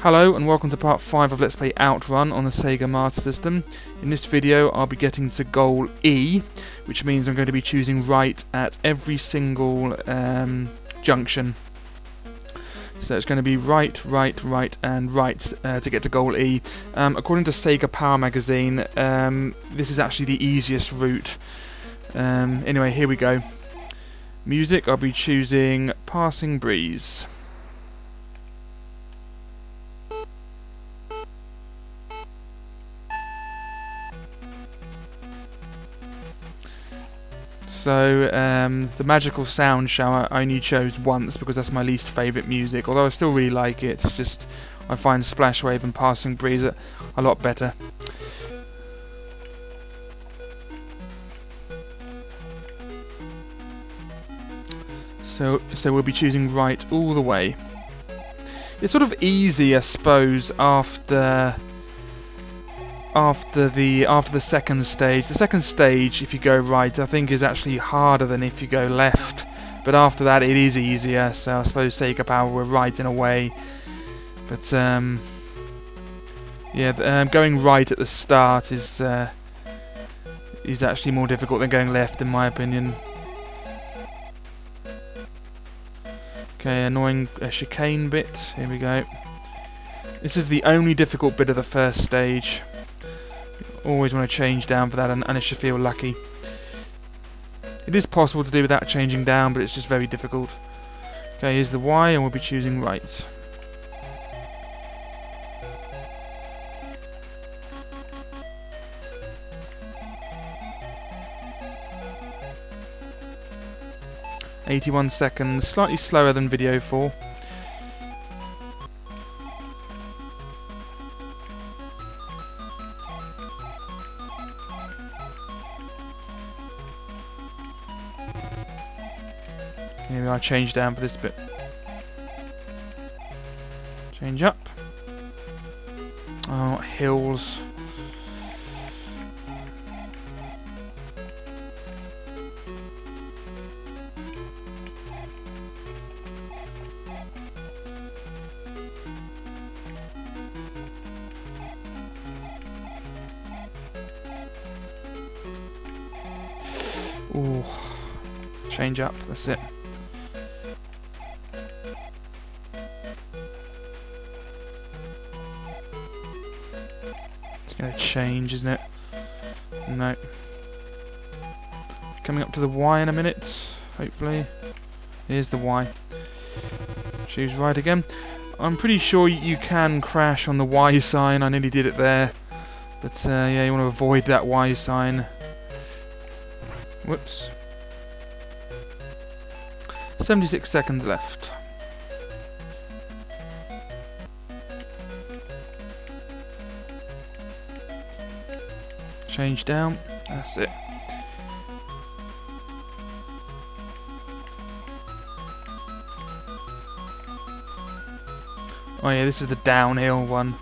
Hello and welcome to part 5 of Let's Play Outrun on the Sega Master System. In this video I'll be getting to goal E, which means I'm going to be choosing right at every single junction. So it's going to be right, right, right and right to get to goal E. According to Sega Power Magazine, this is actually the easiest route. Anyway, here we go. Music, I'll be choosing Passing Breeze. So the Magical Sound Shower I only chose once because that's my least favourite music, although I still really like it. It's just I find Splash Wave and Passing Breeze a lot better. So we'll be choosing right all the way. It's sort of easy, I suppose, after the second stage. The second stage, if you go right, I think is actually harder than if you go left. But after that, it is easier. So I suppose Sega Power were right in a way. But yeah, going right at the start is actually more difficult than going left, in my opinion. Okay, annoying chicane bit. Here we go. This is the only difficult bit of the first stage. Always want to change down for that, and it should feel lucky. It is possible to do without changing down, but it's just very difficult. Okay, here's the Y, and we'll be choosing right. "81 seconds, slightly slower than video 4. Maybe I'll change down for this bit. Change up. Oh, hills. Ooh. Change up, that's it. It's going to change, isn't it? No. Coming up to the Y in a minute, hopefully. Here's the Y. Choose right again. I'm pretty sure you can crash on the Y sign. I nearly did it there. But yeah, you want to avoid that Y sign. Whoops. 76 seconds left. Change down. That's it. Oh yeah, this is the downhill one.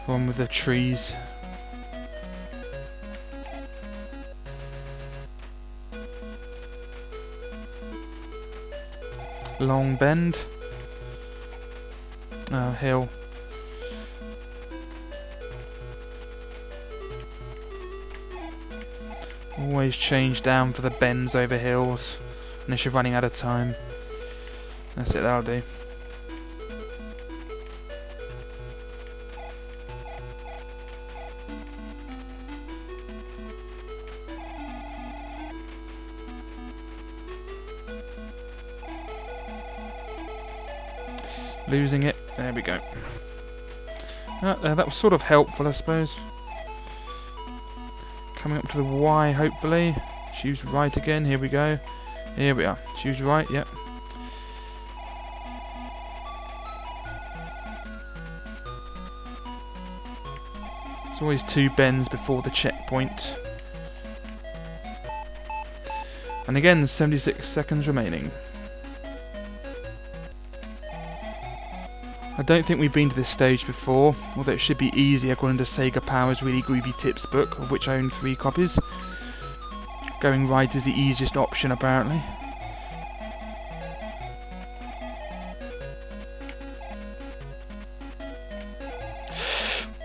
The one with the trees. Long bend. Oh, hill. Always change down for the bends over hills unless you're running out of time. That's it, that'll do. Losing it. There we go. That was sort of helpful, I suppose. Coming up to the Y, hopefully. Choose right again. Here we go. Here we are. Choose right. Yep. There's always 2 bends before the checkpoint. And again, 76 seconds remaining. I don't think we've been to this stage before, although it should be easy according to Sega Power's Really Groovy Tips book, of which I own 3 copies. Going right is the easiest option, apparently.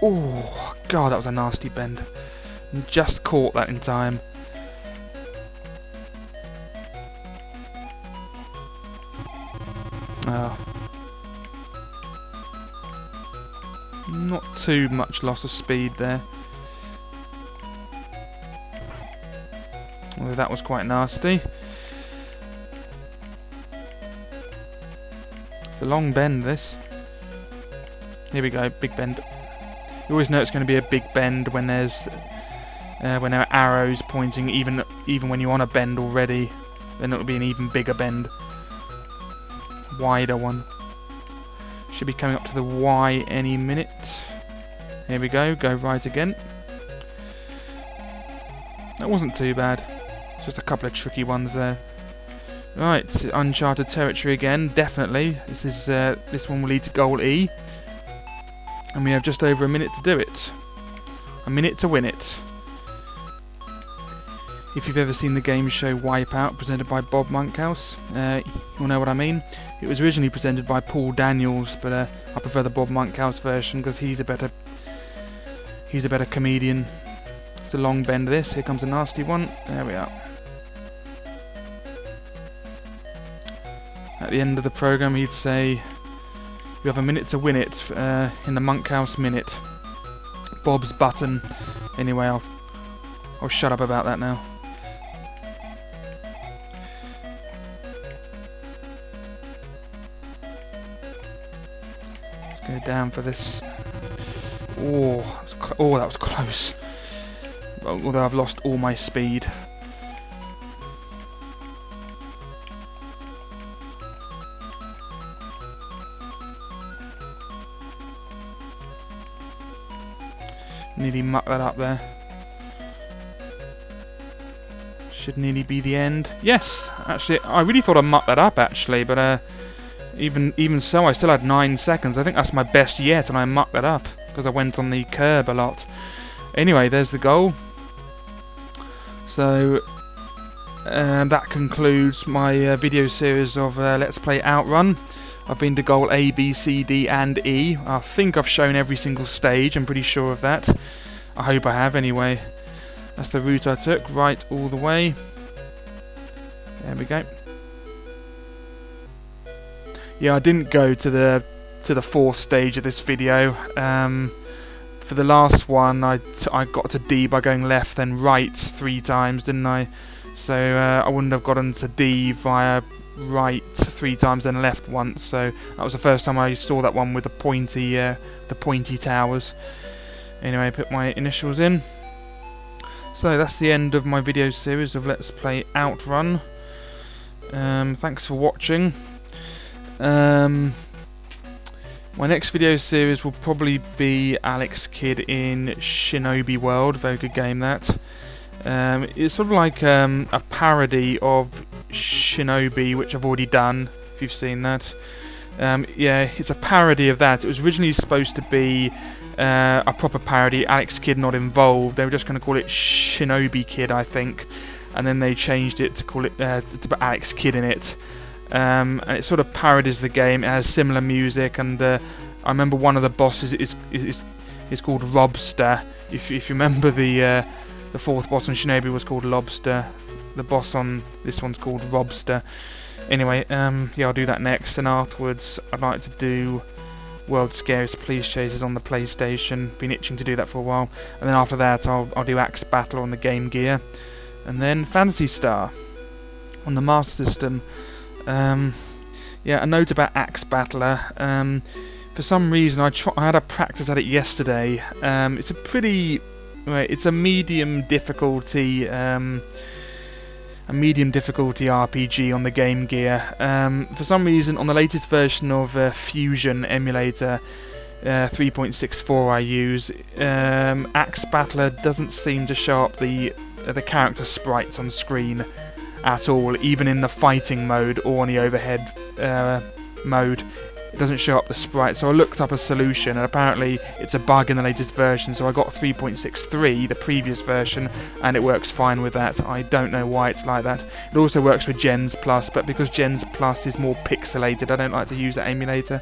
Oh, God, that was a nasty bend. Just caught that in time. Not too much loss of speed there. Although that was quite nasty. It's a long bend, this. Here we go, big bend. You always know it's going to be a big bend when there's when there are arrows pointing. Even when you're on a bend already, then it'll be an even bigger bend, wider one. Should be coming up to the Y any minute. Here we go. Go right again. That wasn't too bad. Just a couple of tricky ones there. Right, uncharted territory again, definitely. This one will lead to goal E. And we have just over a minute to do it. A minute to win it. If you've ever seen the game show Wipeout, presented by Bob Monkhouse, you'll know what I mean. It was originally presented by Paul Daniels, but I prefer the Bob Monkhouse version because he's a better comedian. It's a long bend this. Here comes a nasty one. There we are. At the end of the program he'd say, you have a minute to win it, in the Monkhouse minute. Bob's button. Anyway, I'll shut up about that now. Let's go down for this. Oh, that was close. Although I've lost all my speed. Nearly mucked that up there. Should nearly be the end. Yes, actually, I really thought I mucked that up actually, but even so, I still had 9 seconds. I think that's my best yet, and I mucked that up because I went on the curb a lot. Anyway, there's the goal. So that concludes my video series of Let's Play Outrun. I've been to goal A, B, C, D and E. I think I've shown every single stage, I'm pretty sure of that. I hope I have anyway. That's the route I took, right all the way. There we go. Yeah, I didn't go to the 4th stage of this video. For the last one, I got to D by going left then right 3 times, didn't I? So I wouldn't have gotten to D via right 3 times then left once. So that was the first time I saw that one with the pointy towers. Anyway, I put my initials in. So that's the end of my video series of Let's Play Outrun. Thanks for watching. My next video series will probably be Alex Kidd in Shinobi World. Very good game that. It's sort of like a parody of Shinobi, which I've already done, if you've seen that. Yeah, it's a parody of that. It was originally supposed to be a proper parody, Alex Kidd not involved. They were just going to call it Shinobi Kid, I think, and then they changed it to call it to put Alex Kidd in it. And it sort of parodies the game. It has similar music, and I remember one of the bosses is called Robster. If you remember the 4th boss on Shinobi was called Lobster. The boss on this one's called Robster. Anyway, yeah, I'll do that next, and afterwards I'd like to do World's Scariest Police Chases on the PlayStation. Been itching to do that for a while. And then after that I'll do Axe Battle on the Game Gear, and then Phantasy Star on the Master System. Yeah, a note about Axe Battler. For some reason I had a practice at it yesterday. It's it's a medium difficulty RPG on the Game Gear. For some reason, on the latest version of Fusion emulator 3.64 I use, Axe Battler doesn't seem to show up the character sprites on screen at all, even in the fighting mode or on the overhead mode. It doesn't show up the sprite. So I looked up a solution, and apparently it's a bug in the latest version. So I got 3.63, the previous version, and it works fine with that. I don't know why it's like that. It also works with Gens Plus, but because Gens Plus is more pixelated, I don't like to use that emulator.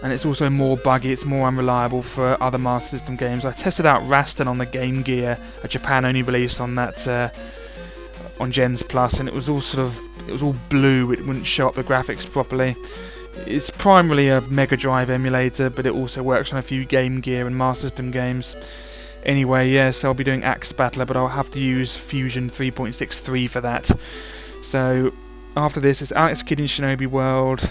and it's also more buggy, it's more unreliable for other Master System games. I tested out Rasten on the Game Gear, a Japan only release on that on Gens Plus, and it was all blue, it wouldn't show up the graphics properly. It's primarily a Mega Drive emulator, but it also works on a few Game Gear and Master System games. Anyway, yes, I'll be doing Axe Battler, but I'll have to use Fusion 3.63 for that. So after this, it's Alex Kidd in Shinobi World,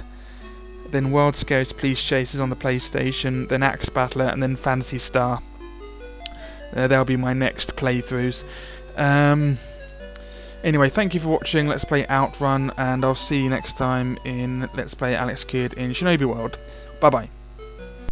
then World Scariest Police Chases on the PlayStation, then Axe Battler, and then Phantasy Star. That'll be my next playthroughs. Anyway, thank you for watching Let's Play Outrun, and I'll see you next time in Let's Play Alex Kidd in Shinobi World. Bye bye.